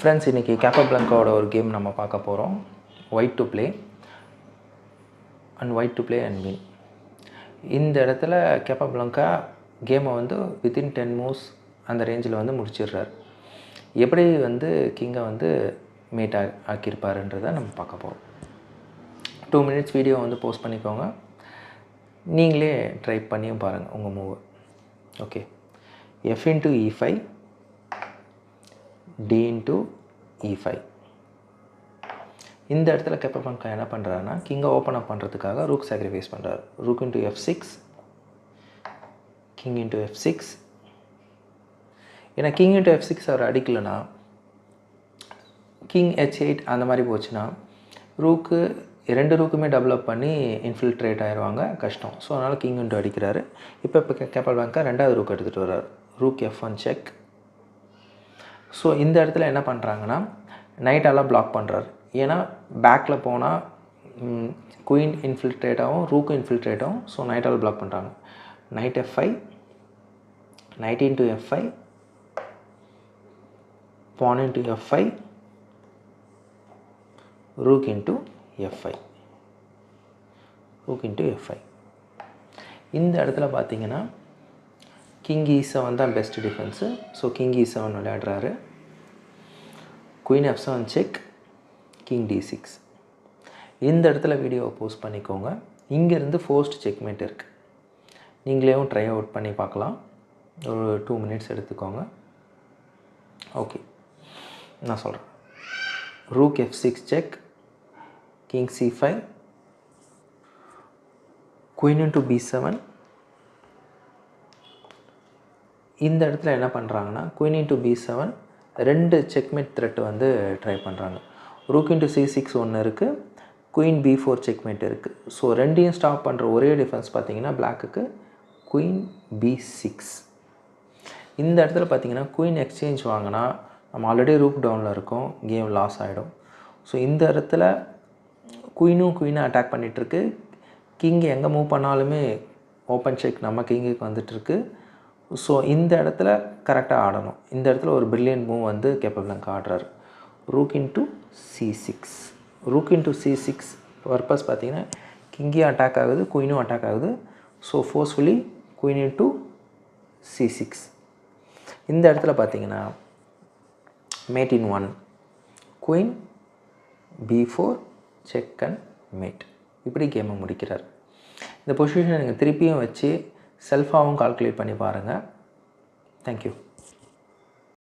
Friends, இன்றைக்கி கேப்பபிளங்காவோட ஒரு game நம்ம பார்க்க போகிறோம். White to play and win. இந்த இடத்துல கேப்பபிளங்கா கேமை வந்து வித்தின் 10 மூவ்ஸ் அந்த ரேஞ்சில் வந்து முடிச்சிடுறார். எப்படி வந்து கிங்கை வந்து மேட் ஆக்கியிருப்பாருன்றதை நம்ம பார்க்க போகிறோம். 2 minutes வீடியோ வந்து போஸ்ட் பண்ணிக்கோங்க. நீங்களே ட்ரை பண்ணியும் பாருங்கள் உங்கள் மூவை. Okay, F into E5, D into E5. இந்த இடத்துல கேப்பபிளங்கா என்ன பண்ணுறாருன்னா, கிங்கை ஓப்பன் அப் பண்ணுறதுக்காக ரூக் சாக்ரிஃபைஸ் பண்ணுறாரு. Rook into F6, king into F6. ஏன்னா கிங் இன்ட்டு F6 அவர் அடிக்கலைன்னா, கிங் H8 அந்த மாதிரி போச்சுன்னா ரூக்கு 2 ரூக்குமே டெவலப் பண்ணி இன்ஃபில்ட்ரேட் ஆயிடுவாங்க, கஷ்டம். ஸோ அதனால் கிங் இன்ட்டு அடிக்கிறாரு. இப்போ கேப்பபிளங்கா 2வது ரூக் எடுத்துகிட்டு வர்றாரு. Rook F1 check. ஸோ இந்த இடத்துல என்ன பண்ணுறாங்கன்னா, நைட்டெல்லாம் பிளாக் பண்ணுறாரு. ஏன்னா பேக்கில் போனால் குயின் இன்ஃபில்ட்ரேட் ஆகும், ரூக்கும் இன்ஃபில்ட்ரேட் ஆகும். ஸோ நைட்டால் பிளாக் பண்ணுறாங்க. Knight F5, knight into F5, pawn into F5, rook into F5, rook into F5. இந்த இடத்துல பார்த்தீங்கன்னா கிங் E7 தான் best defence. So king E7 விளையாடுறாரு. Queen F7 check, king D6. இந்த இடத்துல வீடியோவை போஸ்ட் பண்ணிக்கோங்க. இங்கேருந்து ஃபோர்ஸ்ட் செக்மேட் இருக்குது. நீங்களேவும் ட்ரை அவுட் பண்ணி பார்க்கலாம். ஒரு 2 minutes எடுத்துக்கோங்க. ஓகே, நான் சொல்கிறேன். Rook F6 check, king C5, queen into B7. இந்த இடத்துல என்ன பண்ணுறாங்கன்னா, queen into B7 2 checkmate thread வந்து ட்ரை பண்ணுறாங்க. ரூக் இன்ட்டு C6 ஒன்று இருக்குது, குயின் B4 செக்மேட் இருக்குது. ஸோ ரெண்டையும் ஸ்டாப் பண்ணுற ஒரே டிஃபென்ஸ் பார்த்தீங்கன்னா பிளாக்குக்கு குயின் B6. இந்த இடத்துல பார்த்தீங்கன்னா குயின் எக்ஸ்சேஞ்ச் வாங்கினா நம்ம ஆல்ரெடி ரூக் டவுனில் இருக்கோம், கேம் லாஸ் ஆகிடும். ஸோ இந்த இடத்துல குயினை அட்டாக் பண்ணிகிட்ருக்கு. கிங் எங்கே மூவ் பண்ணாலுமே ஓப்பன் செக் நம்ம கிங்குக்கு வந்துட்டுருக்கு. ஸோ இந்த இடத்துல கரெக்டாக ஆடணும். இந்த இடத்துல ஒரு பிரில்லியன்ட் மூவ் வந்து கேப்பபிளங்கா ஆடுறாரு. Rook into C6. Rook into C6 purpose பார்த்தீங்கன்னா கிங்கே அட்டாக் ஆகுது, குயினும் அட்டாக் ஆகுது. So forcefully queen into C6. இந்த இடத்துல பார்த்தீங்கன்னா mate in 1, queen B4 check and mate. இப்படி கேமை முடிக்கிறார். இந்த பொசிஷனை நீங்கள் திருப்பியும் வச்சு செல்ஃபாகவும் கால்குலேட் பண்ணி பாருங்கள். தேங்க்யூ.